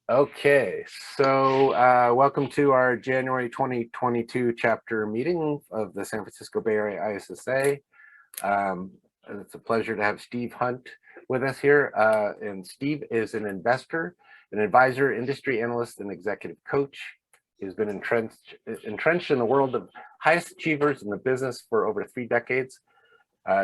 Okay, so welcome to our January 2022 chapter meeting of the San Francisco Bay Area ISSA. It's a pleasure to have Steve Hunt with us here. And Steve is an investor, an advisor, industry analyst, and executive coach. He's been entrenched in the world of highest achievers in the business for over 3 decades.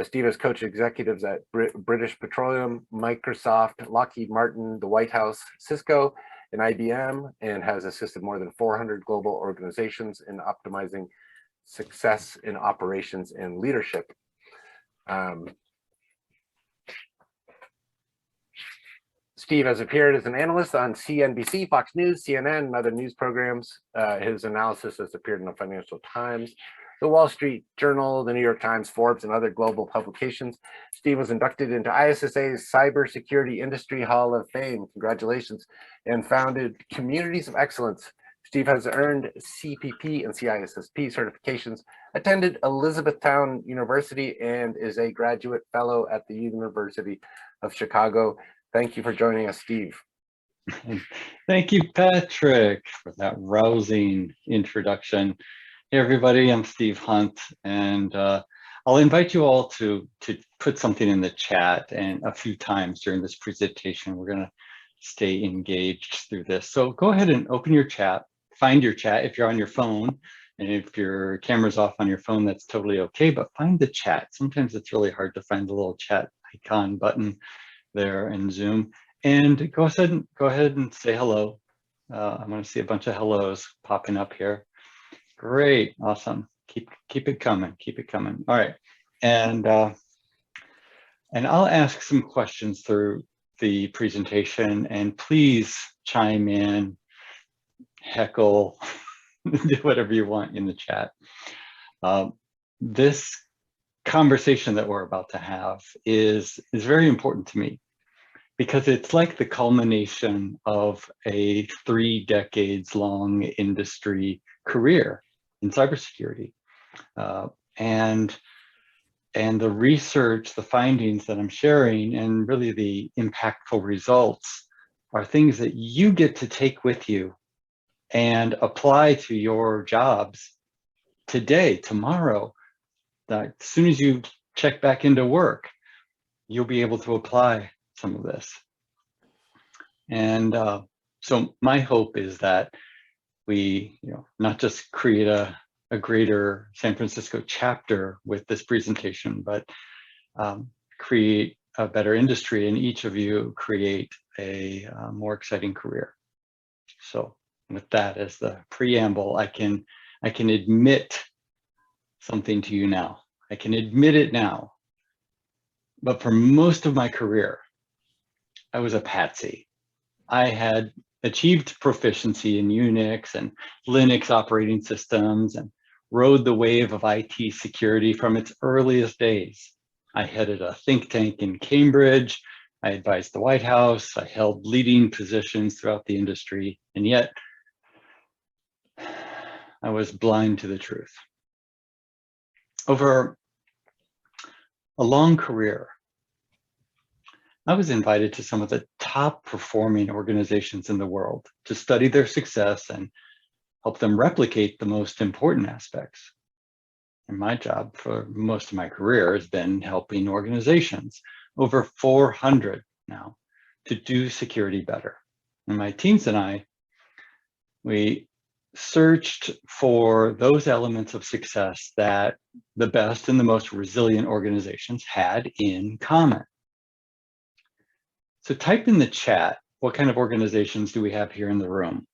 Steve has coached executives at British Petroleum, Microsoft, Lockheed Martin, the White House, Cisco, and IBM, and has assisted more than 400 global organizations in optimizing success in operations and leadership. Steve has appeared as an analyst on CNBC, Fox News, CNN, and other news programs. His analysis has appeared in the Financial Times, the Wall Street Journal, the New York Times, Forbes, and other global publications. Steve was inducted into ISSA's Cybersecurity Industry Hall of Fame. Congratulations. And founded Communities of Excellence. Steve has earned CPP and CISSP certifications, attended Elizabethtown University, and is a graduate fellow at the University of Chicago. Thank you for joining us, Steve. Thank you, Patrick, for that rousing introduction. Hey everybody, I'm Steve Hunt, and I'll invite you all to put something in the chat, and a few times during this presentation we're going to stay engaged through this. So go ahead and open your chat, find your chat if you're on your phone, and if your camera's off on your phone, that's totally okay, but find the chat. Sometimes it's really hard to find the little chat icon button there in Zoom, and go ahead and say hello. I'm going to see a bunch of hellos popping up here. Great, awesome. Keep it coming. Keep it coming. All right, and I'll ask some questions through the presentation, and please chime in, heckle, do whatever you want in the chat. This conversation that we're about to have is very important to me, because it's like the culmination of a 3 decades long industry career in cybersecurity. And the research, the findings that I'm sharing, and really the impactful results are things that you get to take with you and apply to your jobs today, tomorrow. That as soon as you check back into work, you'll be able to apply some of this. And so my hope is that we, not just create a greater San Francisco chapter with this presentation, but create a better industry, and each of you create a more exciting career. So with that as the preamble, I can admit something to you now. I can admit it now. But for most of my career, I was a patsy. I had achieved proficiency in Unix and Linux operating systems and rode the wave of IT security from its earliest days. I headed a think tank in Cambridge. I advised the White House. I held leading positions throughout the industry, and yet I was blind to the truth. Over a long career, I was invited to some of the top performing organizations in the world to study their success and help them replicate the most important aspects. And my job for most of my career has been helping organizations, over 400 now, to do security better. And my teams and I, we searched for those elements of success that the best and the most resilient organizations had in common. So type in the chat, what kind of organizations do we have here in the room?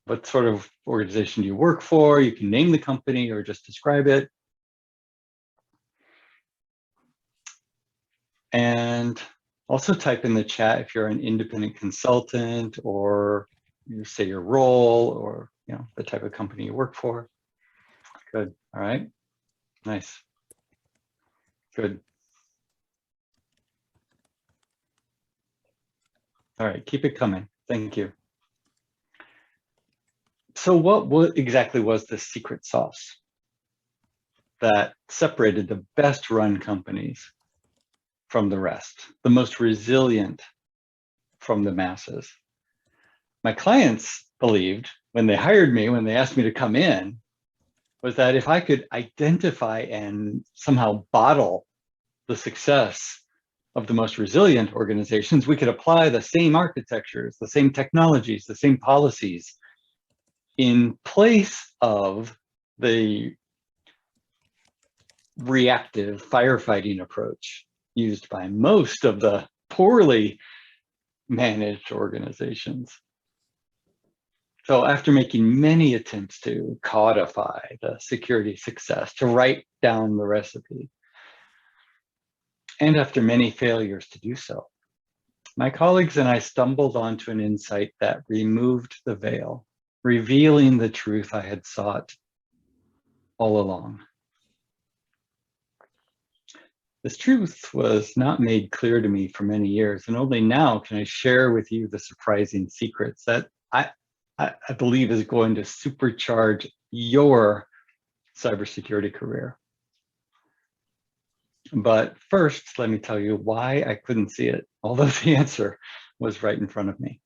What sort of organization do you work for? You can name the company or just describe it. And also type in the chat if you're an independent consultant, or you say your role, or the type of company you work for. Good. All right. Nice. Good. All right, keep it coming. Thank you. So what exactly was the secret sauce that separated the best run companies from the rest, the most resilient from the masses? my clients believed when they hired me, when they asked me to come in, was that if I could identify and somehow bottle the success of the most resilient organizations, we could apply the same architectures, the same technologies, the same policies in place of the reactive firefighting approach used by most of the poorly managed organizations. So after making many attempts to codify the security success, to write down the recipe, and after many failures to do so, my colleagues and I stumbled onto an insight that removed the veil, revealing the truth I had sought all along. This truth was not made clear to me for many years, and only now can I share with you the surprising secrets that I believe is going to supercharge your cybersecurity career. But first, let me tell you why I couldn't see it, although the answer was right in front of me.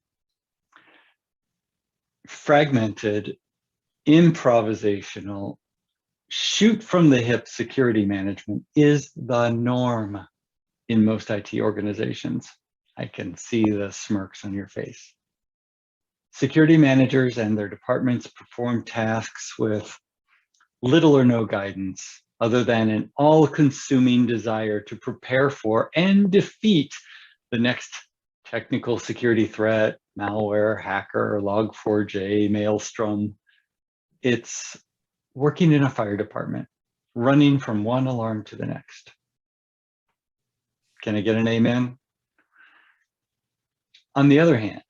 Fragmented, improvisational, shoot from the hip security management is the norm in most IT organizations. I can see the smirks on your face. Security managers and their departments perform tasks with little or no guidance other than an all-consuming desire to prepare for and defeat the next technical security threat, malware, hacker, log4j, maelstrom. It's working in a fire department, running from one alarm to the next. Can I get an amen? On the other hand,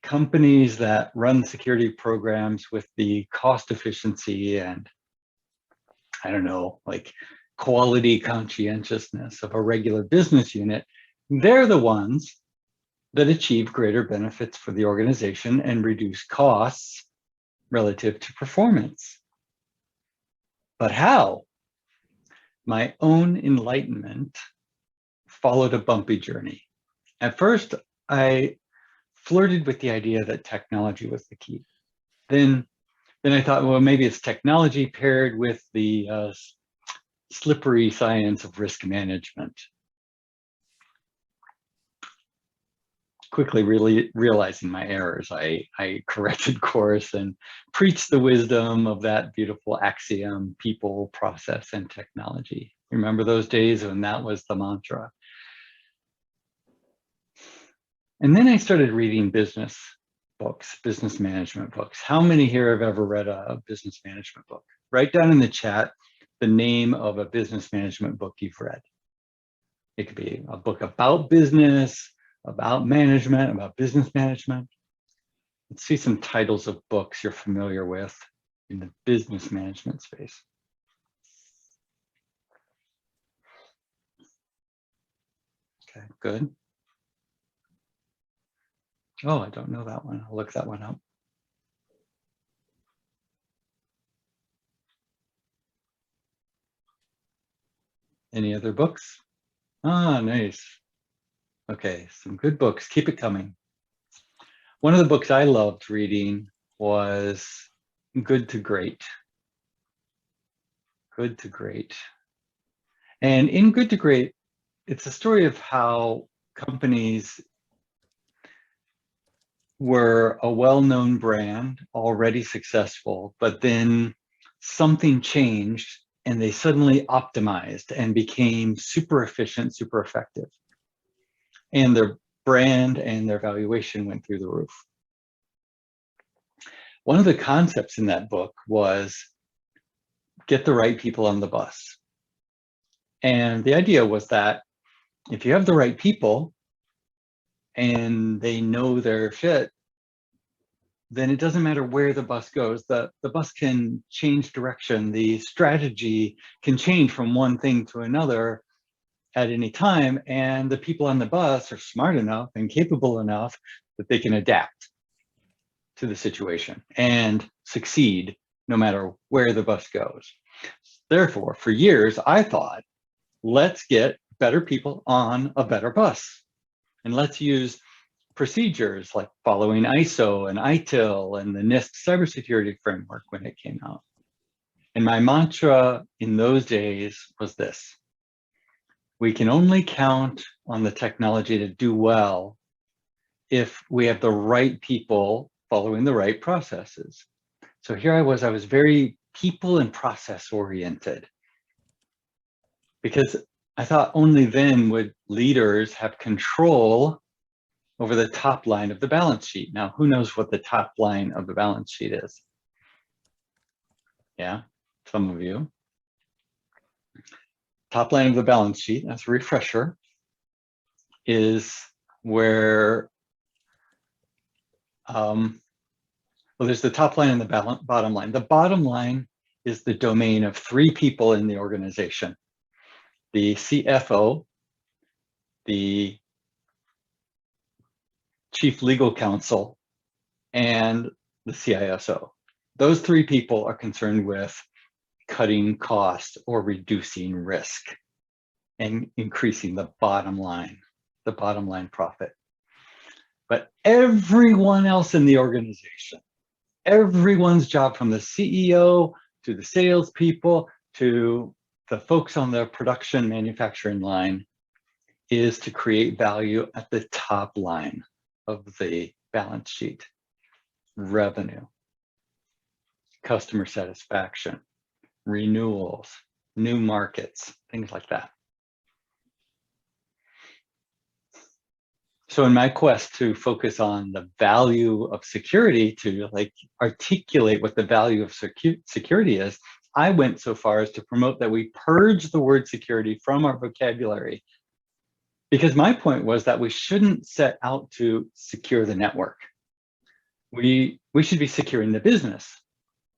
companies that run security programs with the cost efficiency and, I don't know, like quality conscientiousness of a regular business unit, they're the ones that achieve greater benefits for the organization and reduce costs relative to performance. But how? My own enlightenment followed a bumpy journey. At first, I flirted with the idea that technology was the key. Then I thought, well, maybe it's technology paired with the slippery science of risk management. Quickly really realizing my errors, I corrected course and preached the wisdom of that beautiful axiom, people, process, and technology. Remember those days when that was the mantra? And then I started reading business books, business management books. How many here have ever read a business management book? Write down in the chat the name of a business management book you've read. It could be a book about business, about management, about business management. Let's see some titles of books you're familiar with in the business management space. Okay, good. Oh, I don't know that one. I'll look that one up. Any other books? Ah, nice. Okay, some good books. Keep it coming. One of the books I loved reading was Good to Great. Good to Great. And in Good to Great, it's a story of how companies were a well-known brand, already successful, but then something changed and they suddenly optimized and became super efficient, super effective. And their brand and their valuation went through the roof. One of the concepts in that book was get the right people on the bus. And the idea was that if you have the right people and they know their shit, then it doesn't matter where the bus goes. The bus can change direction. The strategy can change from one thing to another at any time. And the people on the bus are smart enough and capable enough that they can adapt to the situation and succeed no matter where the bus goes. Therefore, for years, I thought, let's get better people on a better bus. And let's use procedures like following ISO and ITIL and the NIST cybersecurity framework when it came out. And my mantra in those days was this: we can only count on the technology to do well if we have the right people following the right processes. So here I was very people and process oriented, because I thought only then would leaders have control over the top line of the balance sheet. Now, who knows what the top line of the balance sheet is? Yeah, some of you. Top line of the balance sheet, as a refresher, is where, well, there's the top line and the bottom line. The bottom line is the domain of three people in the organization: the CFO, the chief legal counsel, and the CISO. Those three people are concerned with cutting costs or reducing risk and increasing the bottom line profit. But everyone else in the organization, everyone's job, from the CEO to the salespeople to the folks on the production manufacturing line, is to create value at the top line of the balance sheet: revenue, customer satisfaction, renewals, new markets, things like that. So in my quest to focus on the value of security, to articulate what the value of security is, I went so far as to promote that we purge the word security from our vocabulary, because my point was that we shouldn't set out to secure the network. We should be securing the business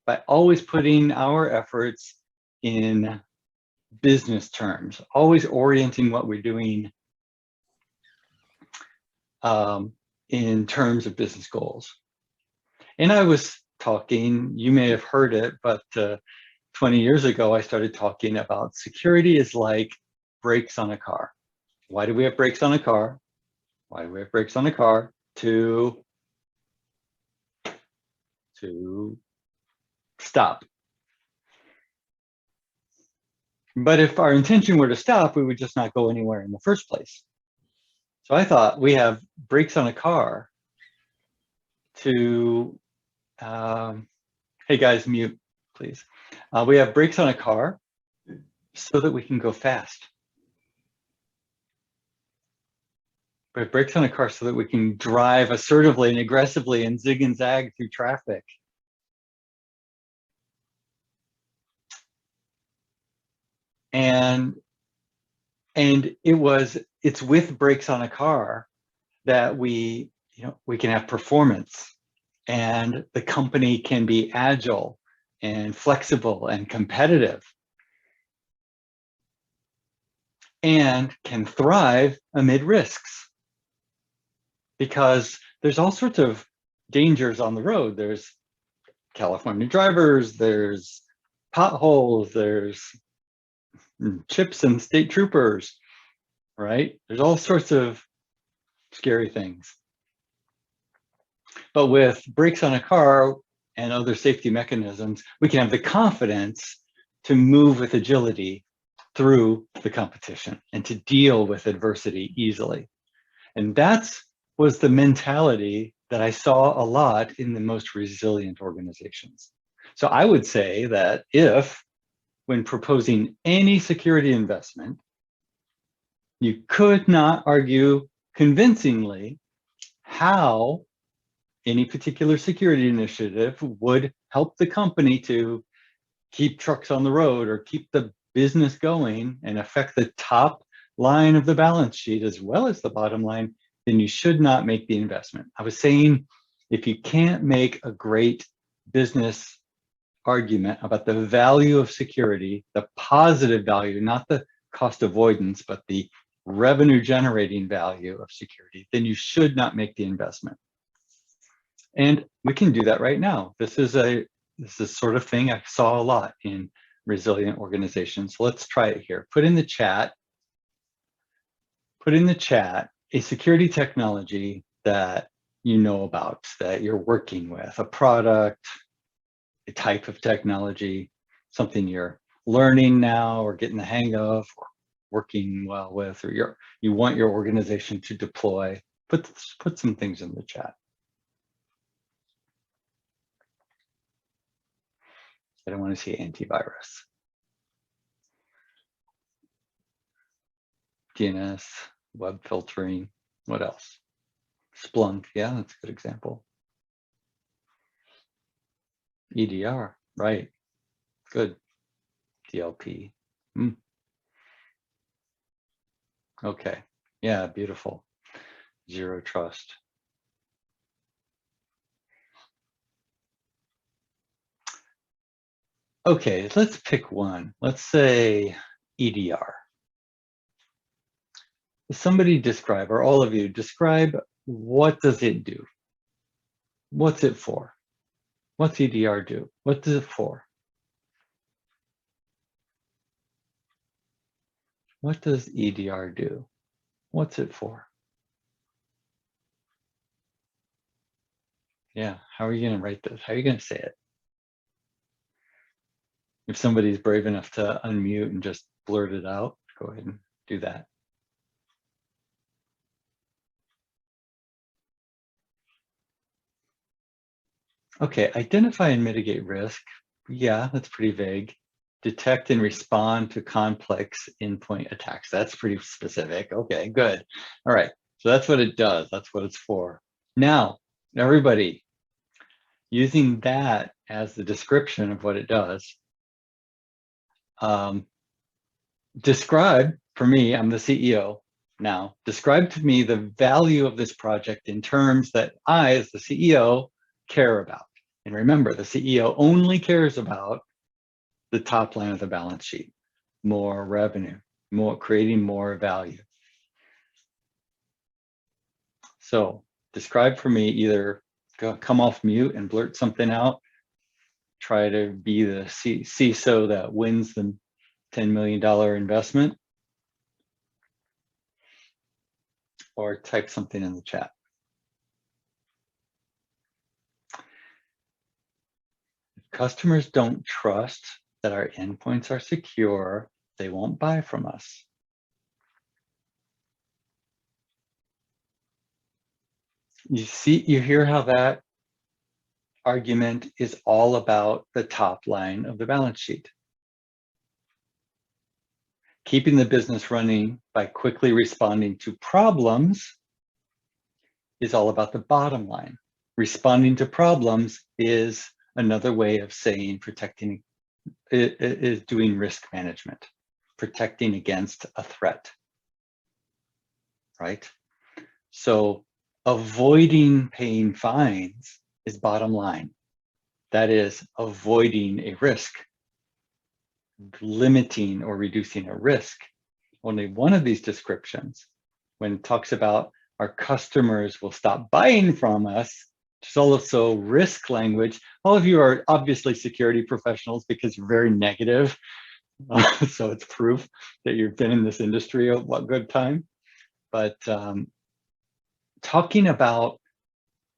by always putting our efforts in business terms, always orienting what we're doing in terms of business goals. And I was talking, you may have heard it, but 20 years ago, I started talking about security is like brakes on a car. Why do we have brakes on a car? Why do we have brakes on a car? To stop. But if our intention were to stop, we would just not go anywhere in the first place. So I thought we have brakes on a car to, hey guys, mute, please. We have brakes on a car so that we can go fast. We have brakes on a car so that we can drive assertively and aggressively and zig and zag through traffic. And it's with brakes on a car that we can have performance, and the company can be agile and flexible and competitive, and can thrive amid risks, because there's all sorts of dangers on the road. There's California drivers, there's potholes, there's chips and state troopers, right? There's all sorts of scary things. But with brakes on a car and other safety mechanisms, we can have the confidence to move with agility through the competition and to deal with adversity easily. And that was the mentality that I saw a lot in the most resilient organizations. So I would say that if, when proposing any security investment, you could not argue convincingly how any particular security initiative would help the company to keep trucks on the road or keep the business going and affect the top line of the balance sheet as well as the bottom line, then you should not make the investment. I was saying, if you can't make a great business argument about the value of security, the positive value, not the cost avoidance, but the revenue generating value of security, then you should not make the investment. And we can do that right now. This is sort of thing I saw a lot in resilient organizations. So let's try it here. Put in the chat a security technology that you know about, that you're working with, a product, a type of technology, something you're learning now or getting the hang of or working well with, or you want your organization to deploy. Put some things in the chat. I don't want to see antivirus. DNS, web filtering, what else? Splunk, yeah, that's a good example. EDR, right, good. DLP, okay, yeah, beautiful. Zero trust. Okay, let's pick one. Let's say EDR. Somebody describe, or all of you describe, what does it do? What's it for? What's EDR do? What does it for? What does EDR do? What's it for? Yeah, how are you going to write this? How are you going to say it? If somebody's brave enough to unmute and just blurt it out, go ahead and do that. Okay, identify and mitigate risk. Yeah, that's pretty vague. Detect and respond to complex endpoint attacks. That's pretty specific. Okay, good. All right, so that's what it does. That's what it's for. Now, everybody, using that as the description of what it does, describe, for me, I'm the CEO now, describe to me the value of this project in terms that I, as the CEO, care about. And remember, the CEO only cares about the top line of the balance sheet, more revenue, creating more value. So describe for me, either come off mute and blurt something out, try to be the CISO that wins the $10 million investment, or type something in the chat. If customers don't trust that our endpoints are secure, they won't buy from us. You hear how that argument is all about the top line of the balance sheet. Keeping the business running by quickly responding to problems is all about the bottom line. Responding to problems is another way of saying protecting, is doing risk management, protecting against a threat, right? So avoiding paying fines is bottom line. That is avoiding a risk, limiting or reducing a risk. Only one of these descriptions, when it talks about our customers will stop buying from us, which is also risk language. All of you are obviously security professionals because you're very negative. So it's proof that you've been in this industry a good time. But talking about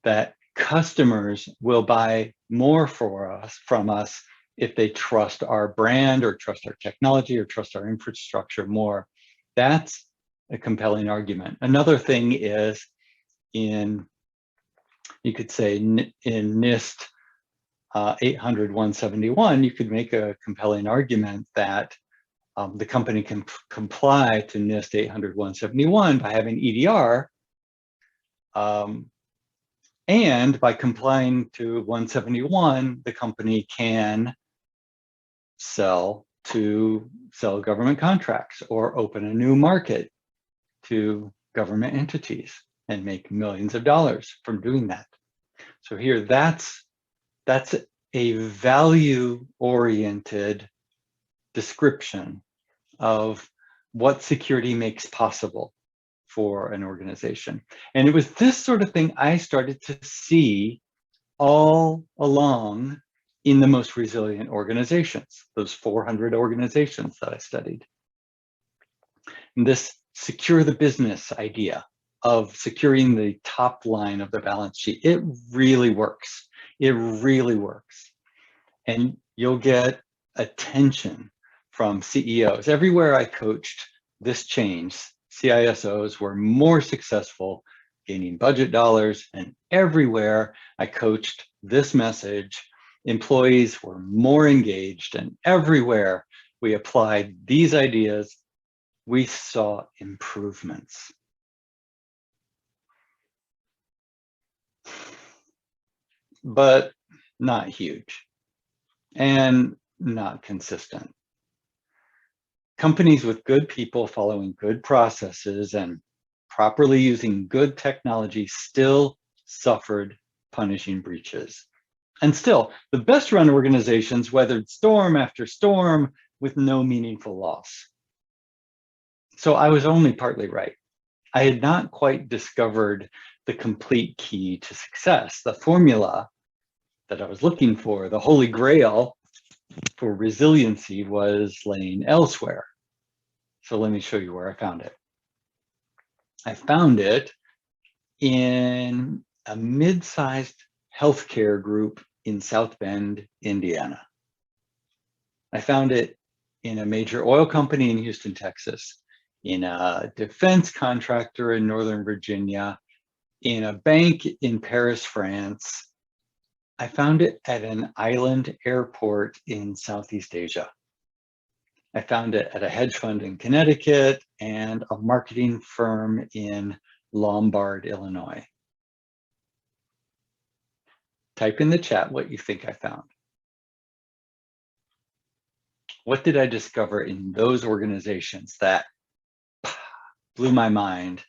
that customers will buy more from us if they trust our brand or trust our technology or trust our infrastructure more. That's a compelling argument. Another thing is you could say in NIST 800-171, you could make a compelling argument that the company can comply to NIST 800-171 by having EDR, and by complying to 171, the company can sell government contracts or open a new market to government entities and make millions of dollars from doing that. So here, that's a value-oriented description of what security makes possible for an organization. And it was this sort of thing I started to see all along in the most resilient organizations, those 400 organizations that I studied. And this secure the business idea, of securing the top line of the balance sheet. It really works. It really works. And you'll get attention from CEOs. Everywhere I coached this change, CISOs were more successful gaining budget dollars, and everywhere I coached this message, employees were more engaged, and everywhere we applied these ideas, we saw improvements. But not huge and not consistent. Companies with good people following good processes and properly using good technology still suffered punishing breaches. And still, the best run organizations weathered storm after storm with no meaningful loss. So I was only partly right. I had not quite discovered the complete key to success, the formula that I was looking for, the holy grail for resiliency was laying elsewhere. So let me show you where I found it. I found it in a mid-sized healthcare group in South Bend, Indiana. I found it in a major oil company in Houston, Texas, in a defense contractor in Northern Virginia, in a bank in Paris, France. I found it at an island airport in Southeast Asia. I found it at a hedge fund in Connecticut and a marketing firm in Lombard, Illinois. Type in the chat what you think I found. What did I discover in those organizations that blew my mind,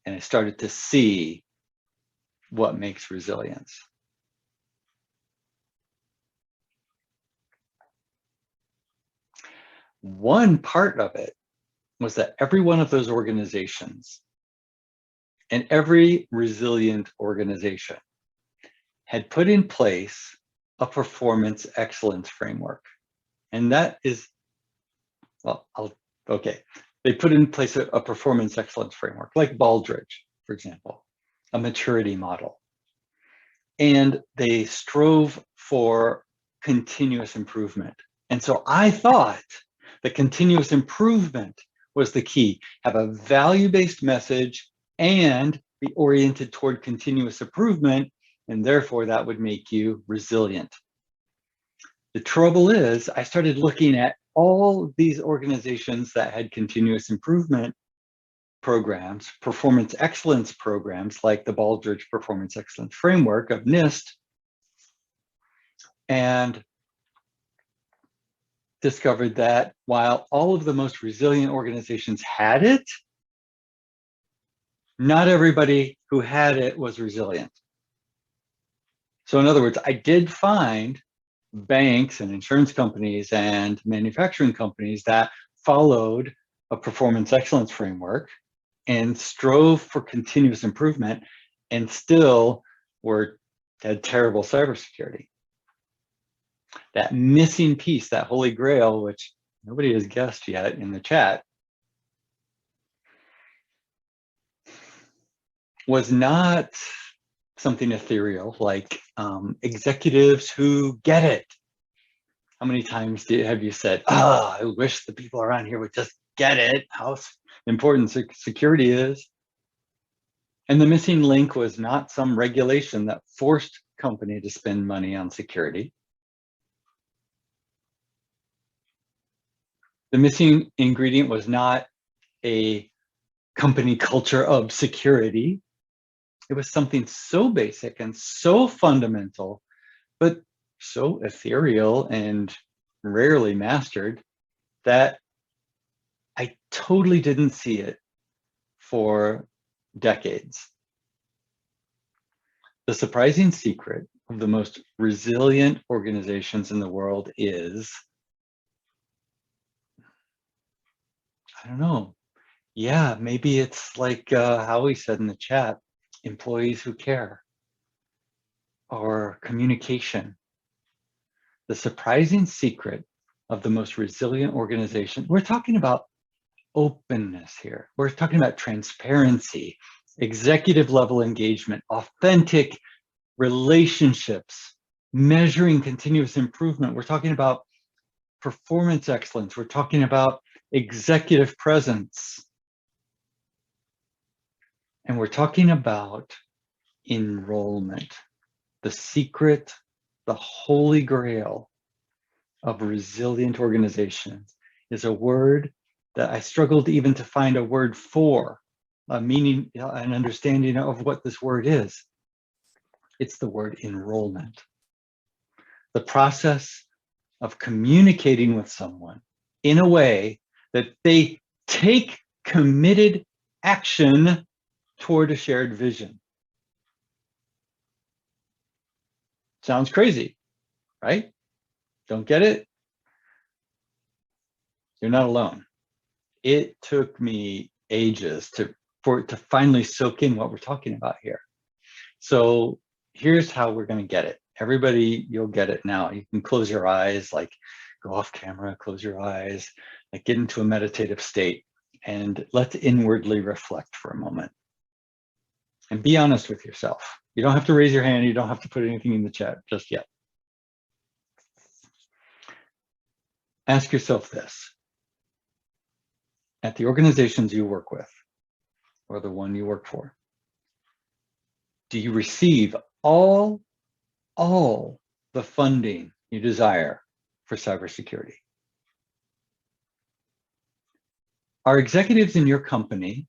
and I started to see what makes resilience? One part of it was that every one of those organizations and every resilient organization had put in place a performance excellence framework. And that is, well, they put in place a performance excellence framework, like Baldrige, for example, a maturity model. And they strove for continuous improvement. And so I thought that continuous improvement was the key. Have a value-based message and be oriented toward continuous improvement, and therefore that would make you resilient. The trouble is, I started looking at all these organizations that had continuous improvement programs, performance excellence programs, like the Baldrige Performance Excellence Framework of NIST, and discovered that while all of the most resilient organizations had it, not everybody who had it was resilient. So in other words, I did find banks and insurance companies and manufacturing companies that followed a performance excellence framework and strove for continuous improvement and still had terrible cybersecurity. That missing piece, that holy grail, which nobody has guessed yet in the chat, was not something ethereal like executives who get it. How many times have you said, I wish the people around here would just get it, how important security is? And the missing link was not some regulation that forced company to spend money on security. The missing ingredient was not a company culture of security. It was something so basic and so fundamental, but so ethereal and rarely mastered that I totally didn't see it for decades. The surprising secret of the most resilient organizations in the world is, I don't know, yeah, maybe it's like Howie said in the chat, employees who care, or communication. The surprising secret of the most resilient organization, we're talking about openness here. We're talking about transparency executive level engagement, authentic relationships, measuring continuous improvement. We're talking about performance excellence. We're talking about executive presence. And we're talking about enrollment, the secret, the holy grail of resilient organizations is a word that I struggled even to find a word for, a meaning, an understanding of what this word is. It's the word enrollment. The process of communicating with someone in a way that they take committed action toward a shared vision. Sounds crazy, right? Don't get it? You're not alone. It took me ages to finally soak in what we're talking about here. So here's how we're going to get it. Everybody, you'll get it now. You can close your eyes, like go off camera, close your eyes, like get into a meditative state, and let's inwardly reflect for a moment. And be honest with yourself. You don't have to raise your hand. You don't have to put anything in the chat just yet. Ask yourself this. At the organizations you work with, or the one you work for, do you receive all the funding you desire for cybersecurity? Are executives in your company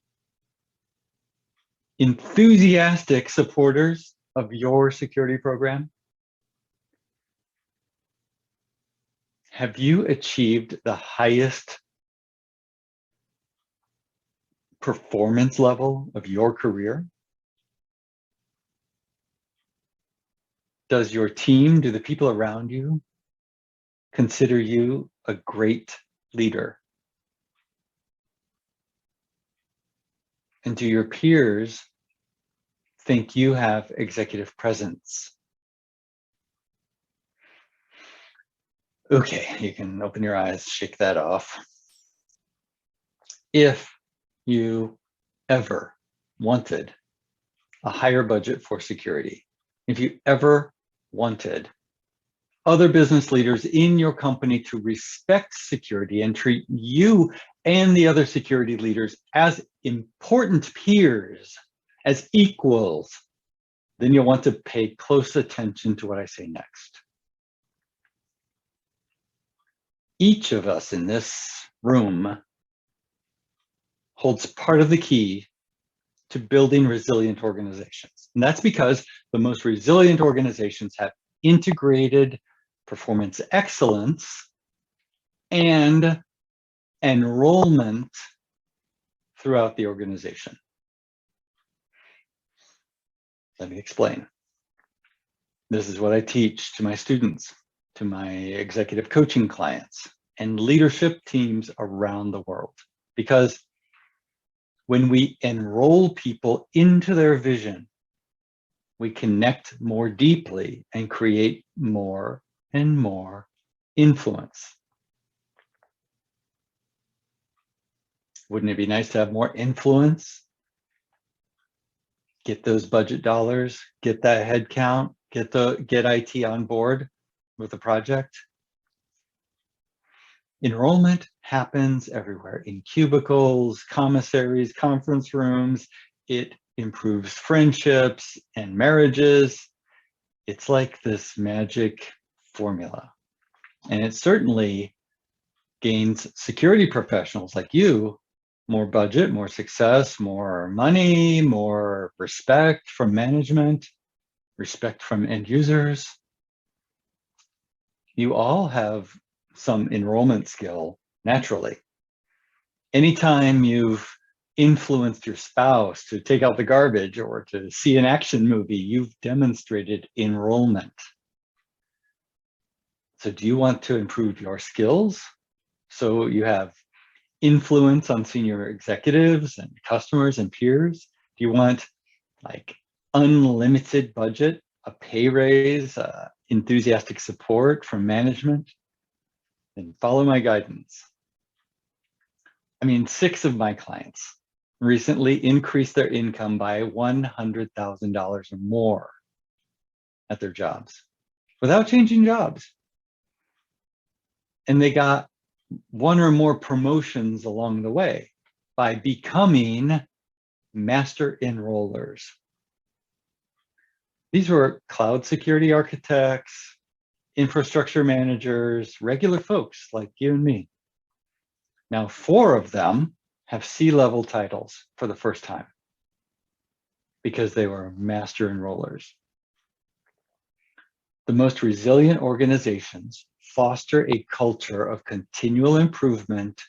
enthusiastic supporters of your security program? Have you achieved the highest performance level of your career? Does your team, do the people around you consider you a great leader? And do your peers think you have executive presence? Okay, you can open your eyes, shake that off. If you ever wanted a higher budget for security, if you ever wanted other business leaders in your company to respect security and treat you and the other security leaders as important peers, as equals, then you'll want to pay close attention to what I say next. Each of us in this room holds part of the key to building resilient organizations. And that's because the most resilient organizations have integrated performance excellence and enrollment throughout the organization. Let me explain. This is what I teach to my students, to my executive coaching clients, and leadership teams around the world. Because when we enroll people into their vision, we connect more deeply and create more and more influence. Wouldn't it be nice to have more influence? Get those budget dollars, get that head count, get IT on board with the project. Enrollment happens everywhere, in cubicles, commissaries, conference rooms. It improves friendships and marriages. It's like this magic formula. And it certainly gains security professionals like you more budget, more success, more money, more respect from management, respect from end users. You all have some enrollment skill naturally. Anytime you've influenced your spouse to take out the garbage or to see an action movie, you've demonstrated enrollment. So do you want to improve your skills so you have influence on senior executives and customers and peers? Do you want like unlimited budget, a pay raise, enthusiastic support from management? Then follow my guidance. I mean, 6 of my clients recently increased their income by $100,000 or more at their jobs without changing jobs. And they got one or more promotions along the way by becoming master enrollers. These were cloud security architects, infrastructure managers, regular folks like you and me. Now, 4 of them have C-level titles for the first time because they were master enrollers. The most resilient organizations foster a culture of continual improvement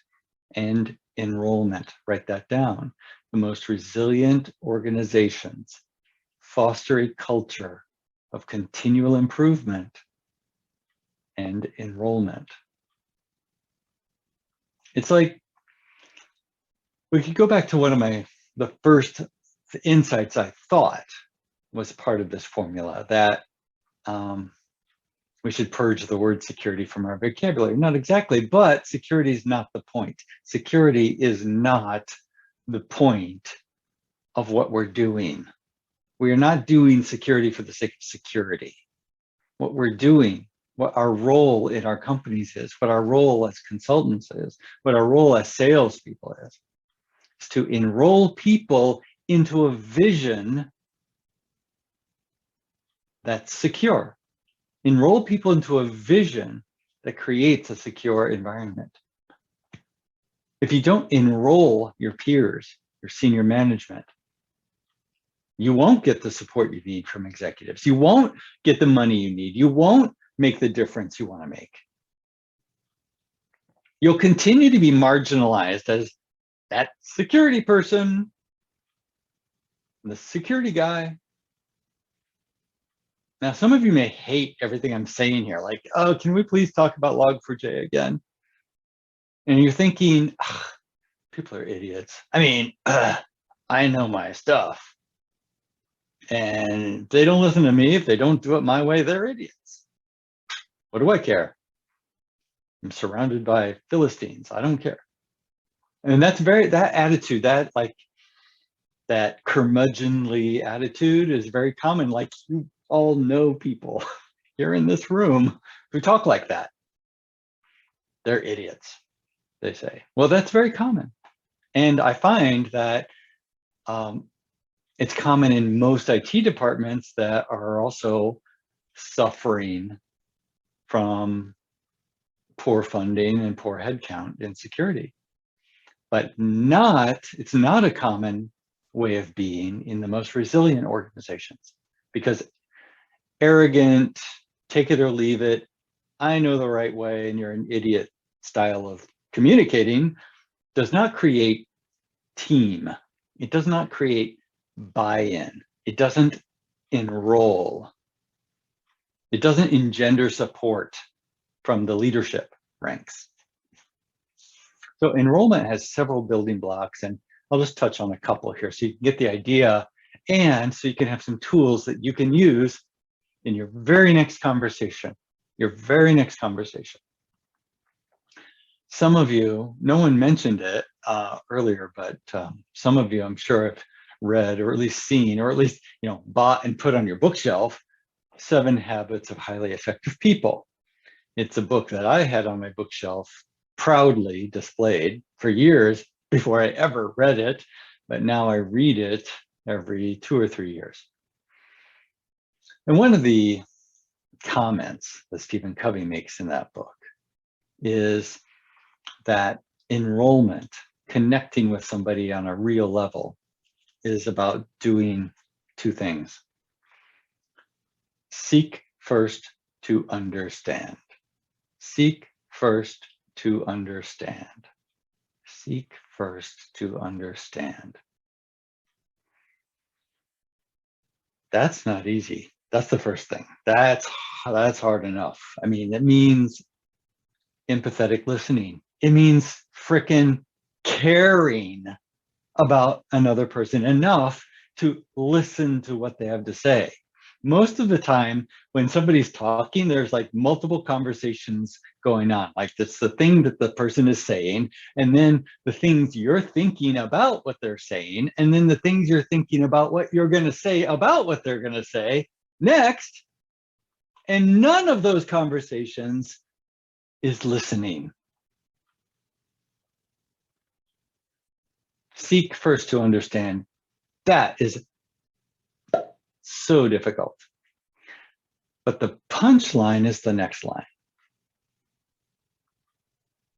and enrollment. Write that down. The most resilient organizations foster a culture of continual improvement and enrollment. It's like, we could go back to one of the first insights I thought was part of this formula, that we should purge the word security from our vocabulary. Not exactly, but security is not the point. Security is not the point of what we're doing. We are not doing security for the sake of security. What we're doing, what our role in our companies is, what our role as consultants is, what our role as salespeople is to enroll people into a vision that's secure. Enroll people into a vision that creates a secure environment. If you don't enroll your peers, your senior management, you won't get the support you need from executives. You won't get the money you need. You won't make the difference you want to make. You'll continue to be marginalized as that security person, the security guy. Now, some of you may hate everything I'm saying here, like, oh, can we please talk about Log4j again? And you're thinking, people are idiots. I mean, I know my stuff. And if they don't listen to me, if they don't do it my way, they're idiots. What do I care? I'm surrounded by Philistines. I don't care. And that's that attitude, that curmudgeonly attitude is very common. Like, you all know people here in this room who talk like that. They're idiots, they say. Well, that's very common. And I find that it's common in most IT departments that are also suffering from poor funding and poor headcount in security. But it's not a common way of being in the most resilient organizations, because arrogant, take it or leave it, I know the right way and you're an idiot style of communicating does not create team. It does not create buy-in. It doesn't enroll. It doesn't engender support from the leadership ranks. So enrollment has several building blocks, and I'll just touch on a couple here so you can get the idea, and so you can have some tools that you can use in your very next conversation, Some of you, no one mentioned it earlier, but some of you, I'm sure, have read or at least seen or at least bought and put on your bookshelf 7 Habits of Highly Effective People. It's a book that I had on my bookshelf, proudly displayed for years before I ever read it, but now I read it every 2 or 3 years. And one of the comments that Stephen Covey makes in that book is that enrollment, connecting with somebody on a real level, is about doing 2 things. Seek first to understand. Seek first to understand. Seek first to understand. That's not easy. That's the first thing. That's hard enough. I mean, it means empathetic listening. It means frickin' caring about another person enough to listen to what they have to say. Most of the time when somebody's talking, there's like multiple conversations going on. Like that's the thing that the person is saying, and then the things you're thinking about what they're saying, and then the things you're thinking about what you're going to say about what they're going to say next. And none of those conversations is listening. Seek first to understand. That is so difficult. But the punchline is the next line.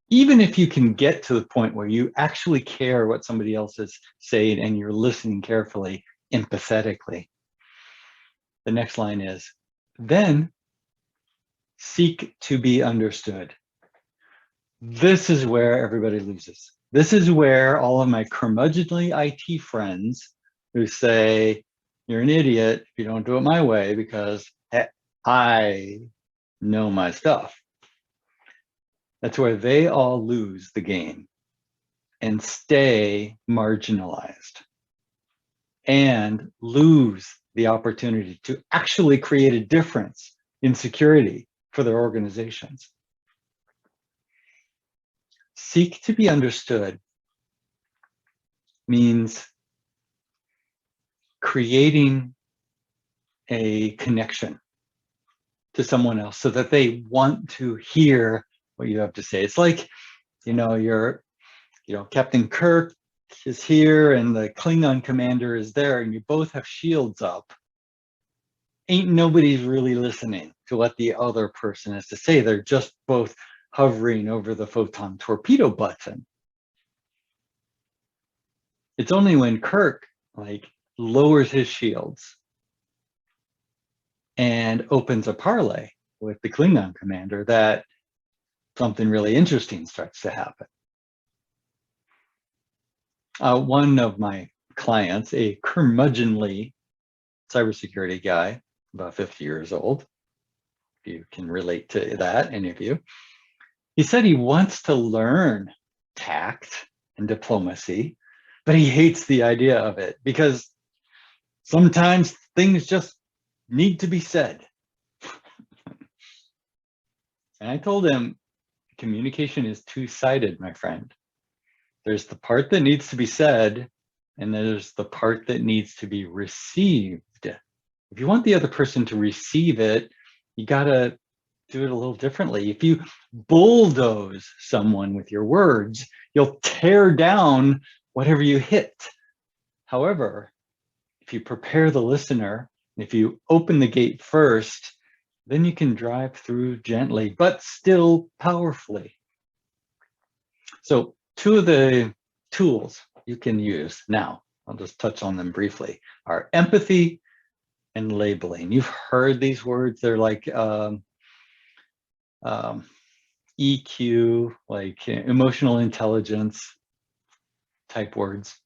Even if you can get to the point where you actually care what somebody else is saying and you're listening carefully, empathetically, the next line is, then seek to be understood. This is where everybody loses. This is where all of my curmudgeonly IT friends who say, you're an idiot if you don't do it my way because I know my stuff. That's where they all lose the game and stay marginalized and lose the opportunity to actually create a difference in security for their organizations. Seek to be understood means creating a connection to someone else so that they want to hear what you have to say. It's like, Captain Kirk is here and the Klingon commander is there and you both have shields up. Ain't nobody's really listening to what the other person has to say. They're just both hovering over the photon torpedo button. It's only when Kirk lowers his shields and opens a parlay with the Klingon commander that something really interesting starts to happen. One of my clients, a curmudgeonly cybersecurity guy, about 50 years old, if you can relate to that, any of you, he said he wants to learn tact and diplomacy, but he hates the idea of it because sometimes things just need to be said. And I told him, communication is two-sided, my friend. There's the part that needs to be said, and there's the part that needs to be received. If you want the other person to receive it, you gotta do it a little differently. If you bulldoze someone with your words, you'll tear down whatever you hit. However, if you prepare the listener, if you open the gate first, then you can drive through gently, but still powerfully. So 2 of the tools you can use now, I'll just touch on them briefly, are empathy and labeling. You've heard these words. They're like EQ, like emotional intelligence type words.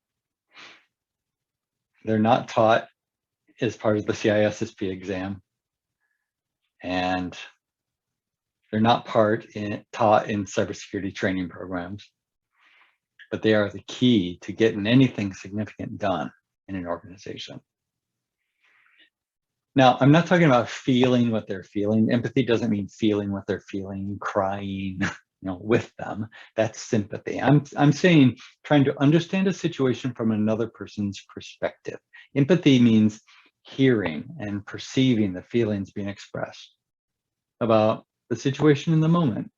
They're not taught as part of the CISSP exam. And they're not taught in cybersecurity training programs, but they are the key to getting anything significant done in an organization. Now, I'm not talking about feeling what they're feeling. Empathy doesn't mean feeling what they're feeling, crying, with them. That's sympathy. I'm saying trying to understand a situation from another person's perspective. Empathy means hearing and perceiving the feelings being expressed about the situation in the moment.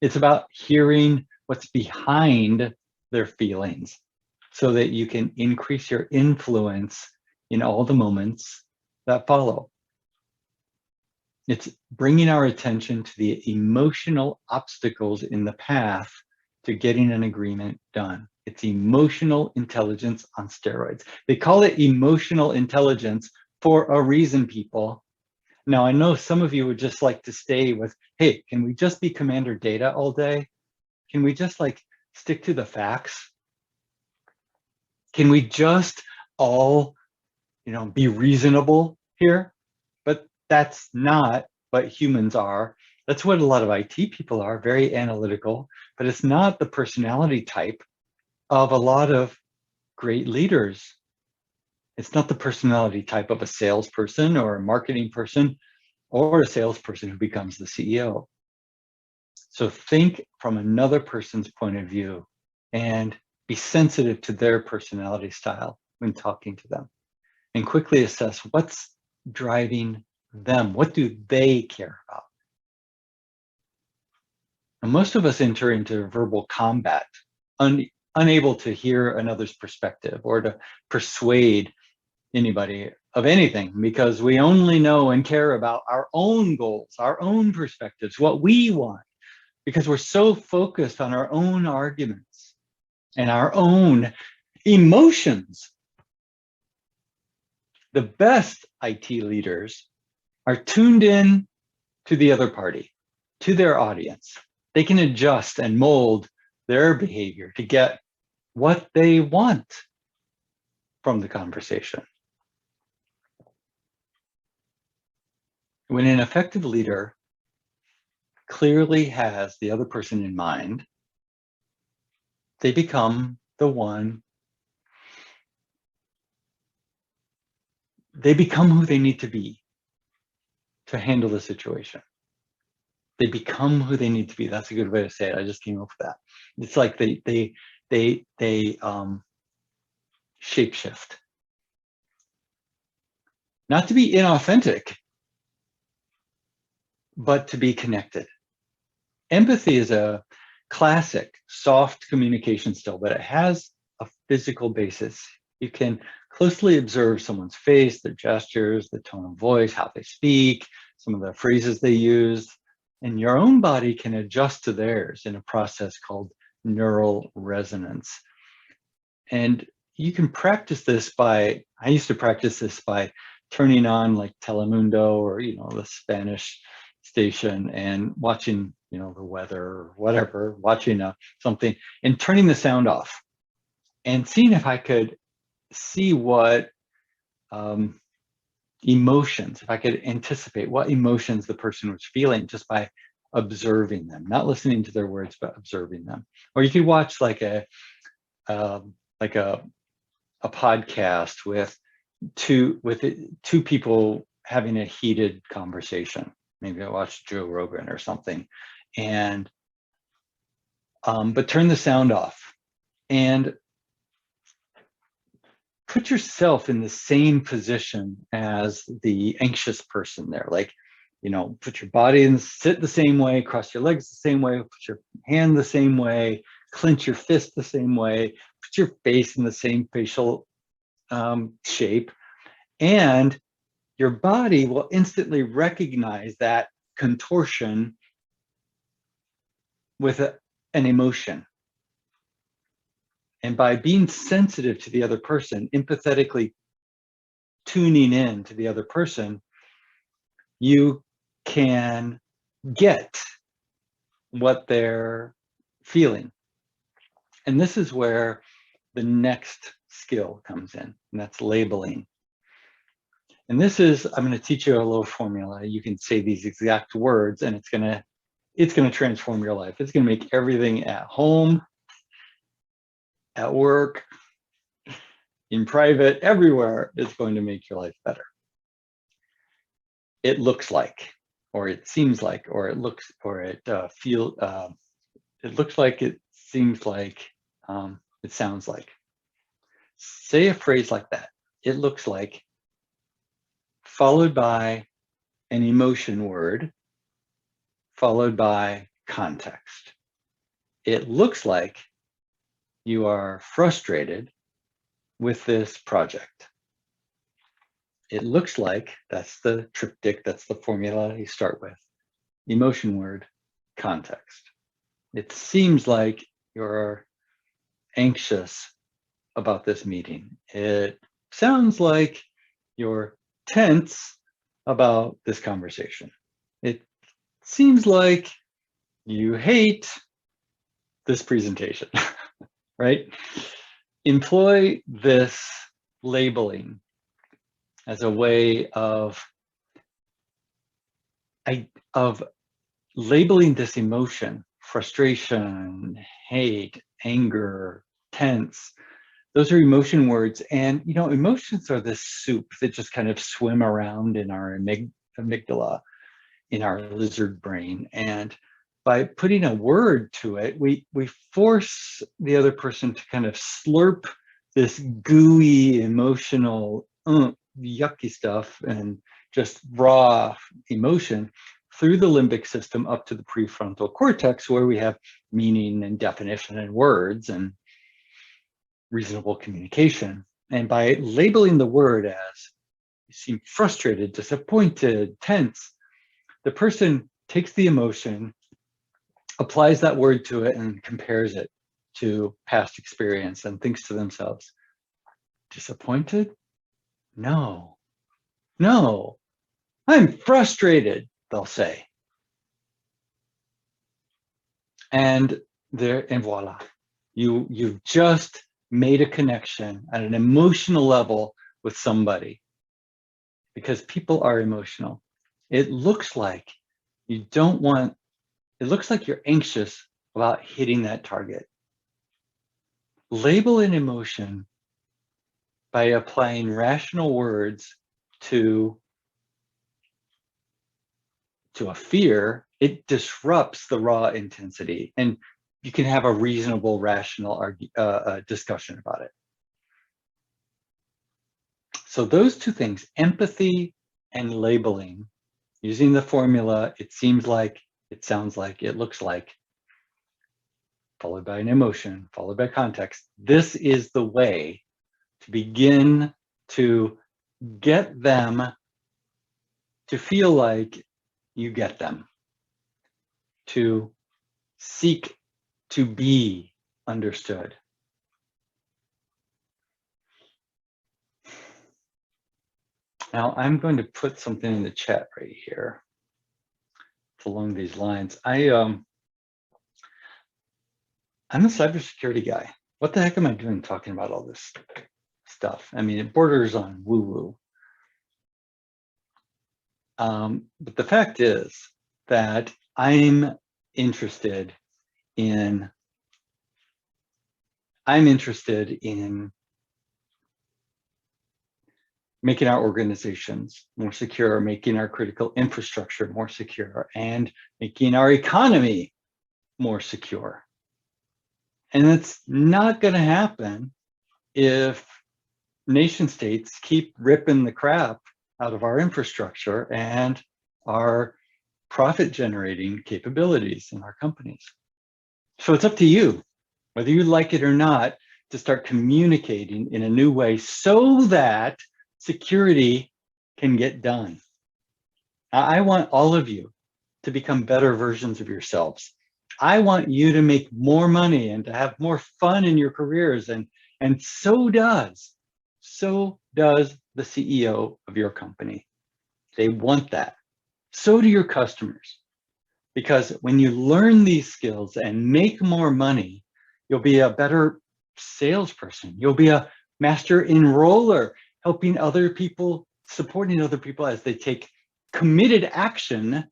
It's about hearing what's behind their feelings so that you can increase your influence in all the moments that follow. It's bringing our attention to the emotional obstacles in the path to getting an agreement done. It's emotional intelligence on steroids. They call it emotional intelligence for a reason, people. Now, I know some of you would just like to stay with, hey, can we just be Commander Data all day? Can we just stick to the facts? Can we just all, be reasonable here? But that's not what humans are. That's what a lot of IT people are, very analytical, but it's not the personality type of a lot of great leaders It's not the personality type of a salesperson or a marketing person or a salesperson who becomes the CEO. So think from another person's point of view and be sensitive to their personality style when talking to them, and quickly assess what's driving them. What do they care about? And most of us enter into verbal combat, unable to hear another's perspective or to persuade anybody of anything, because we only know and care about our own goals, our own perspectives, what we want, because we're so focused on our own arguments and our own emotions. The best IT leaders are tuned in to the other party, to their audience. They can adjust and mold their behavior to get what they want from the conversation. When an effective leader clearly has the other person in mind, they become the one, they become who they need to be to handle the situation. They become who they need to be. That's a good way to say it. I just came up with that. It's like they shapeshift. Not to be inauthentic, but to be connected. Empathy is a classic soft communication skill, but it has a physical basis. You can closely observe someone's face, their gestures, the tone of voice, how they speak, some of the phrases they use, and your own body can adjust to theirs in a process called neural resonance. And you can practice this by, I used to practice this by turning on like Telemundo or, the Spanish station and watching, the weather or whatever, watching something and turning the sound off and seeing if I could see what emotions, if I could anticipate what emotions the person was feeling just by observing them, not listening to their words, but observing them. Or you could watch like a podcast with two people having a heated conversation. Maybe I watched Joe Rogan or something, and but turn the sound off and put yourself in the same position as the anxious person there. Like, put your body in, sit the same way, cross your legs the same way, put your hand the same way, clench your fist the same way, put your face in the same facial shape, and your body will instantly recognize that contortion with an emotion. And by being sensitive to the other person, empathetically tuning in to the other person, you can get what they're feeling. And this is where the next skill comes in, and that's labeling. And this is, I'm going to teach you a little formula. You can say these exact words and it's going to transform your life. It's going to make everything at home, at work, in private, everywhere, it's going to make your life better. It looks like, or it seems like, or it looks, or it feels, it looks like, it seems like, it sounds like. Say a phrase like that. It looks like, followed by an emotion word, followed by context. It looks like you are frustrated with this project. It looks like, that's the triptych, that's the formula you start with. Emotion word, context. It seems like you're anxious about this meeting. It sounds like you're tense about this conversation. It seems like you hate this presentation, right? Employ this labeling as a way of labeling this emotion, frustration, hate, anger, tense, Those are emotion words. And, emotions are this soup that just kind of swim around in our amygdala, in our lizard brain. And by putting a word to it, we force the other person to kind of slurp this gooey, emotional, yucky stuff and just raw emotion through the limbic system up to the prefrontal cortex, where we have meaning and definition and words and reasonable communication. And by labeling the word as you seem frustrated, disappointed, tense, the person takes the emotion, applies that word to it, and compares it to past experience and thinks to themselves, disappointed? No, I'm frustrated, they'll say. And voila, you've just made a connection at an emotional level with somebody, because people are emotional. It looks like you're anxious about hitting that target. Label an emotion by applying rational words to a fear. It disrupts the raw intensity, and you can have a reasonable, rational discussion about it. So those two things, empathy and labeling, using the formula, it seems like, it sounds like, it looks like, followed by an emotion, followed by context. This is the way to begin to get them to feel like you get them, to seek to be understood. Now I'm going to put something in the chat right here. It's along these lines. I'm a cybersecurity guy. What the heck am I doing talking about all this stuff? I mean, it borders on woo-woo. But the fact is that I'm interested in making our organizations more secure, making our critical infrastructure more secure, and making our economy more secure. And it's not going to happen if nation states keep ripping the crap out of our infrastructure and our profit generating capabilities in our companies. So it's up to you, whether you like it or not, to start communicating in a new way so that security can get done. I want all of you to become better versions of yourselves. I want you to make more money and to have more fun in your careers, and so does the CEO of your company. They want that. So do your customers. Because when you learn these skills and make more money, you'll be a better salesperson. You'll be a master enroller, helping other people, supporting other people as they take committed action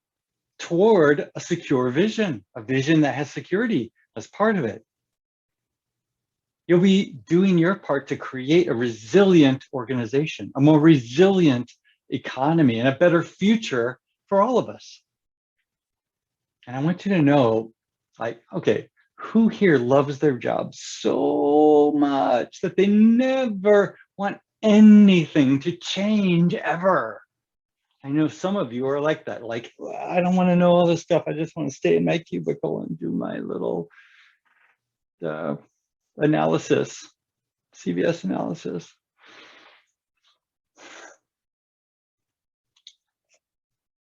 toward a secure vision, a vision that has security as part of it. You'll be doing your part to create a resilient organization, a more resilient economy, and a better future for all of us. And I want you to know, like, okay, who here loves their job so much that they never want anything to change ever? I know some of you are like that. Like, I don't want to know all this stuff. I just want to stay in my cubicle and do my little analysis, CVS analysis.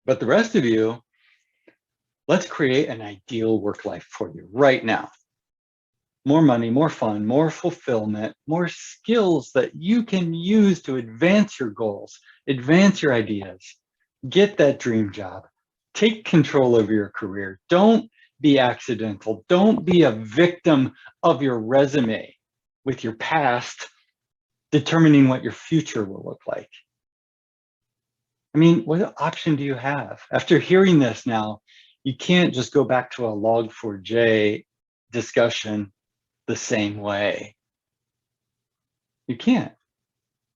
But the rest of you, let's create an ideal work life for you right now. More money, more fun, more fulfillment, more skills that you can use to advance your goals, advance your ideas, get that dream job, take control of your career. Don't be accidental. Don't be a victim of your resume with your past determining what your future will look like. I mean, what option do you have? After hearing this now, you can't just go back to a log4j discussion the same way. You can't.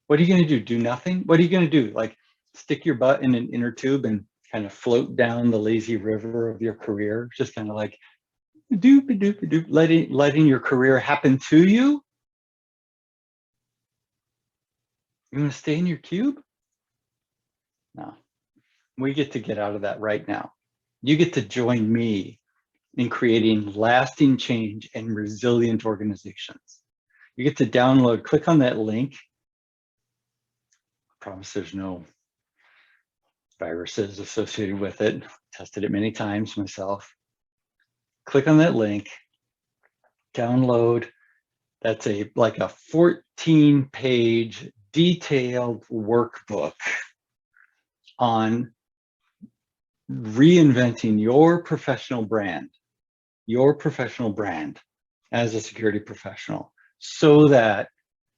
What are you going to do? Do nothing? What are you going to do? Like stick your butt in an inner tube and kind of float down the lazy river of your career, just kind of like doop doop doop, letting your career happen to you? You want to stay in your cube? No. We get out of that right now. You get to join me in creating lasting change and resilient organizations. You get to download, click on that link. I promise there's no viruses associated with it. Tested it many times myself. Click on that link, download. That's like a 14-page detailed workbook on reinventing your professional brand as a security professional, so that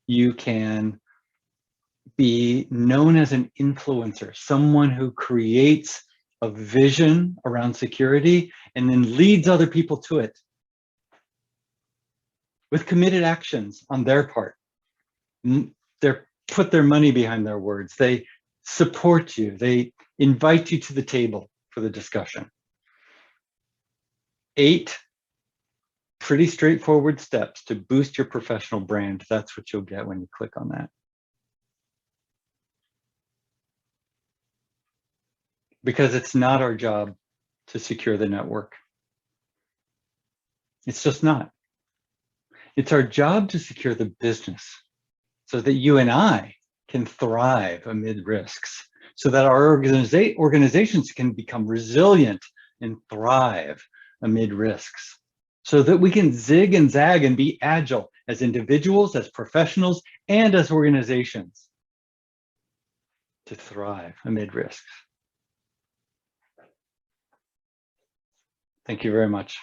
you can be known as an influencer, someone who creates a vision around security and then leads other people to it with committed actions on their part. They put their money behind their words. They support you. They invite you to the table for the discussion. 8 pretty straightforward steps to boost your professional brand. That's what you'll get when you click on that. Because it's not our job to secure the network. It's just not. It's our job to secure the business so that you and I can thrive amid risks, so that our organizations can become resilient and thrive amid risks, so that we can zig and zag and be agile as individuals, as professionals, and as organizations to thrive amid risks. Thank you very much.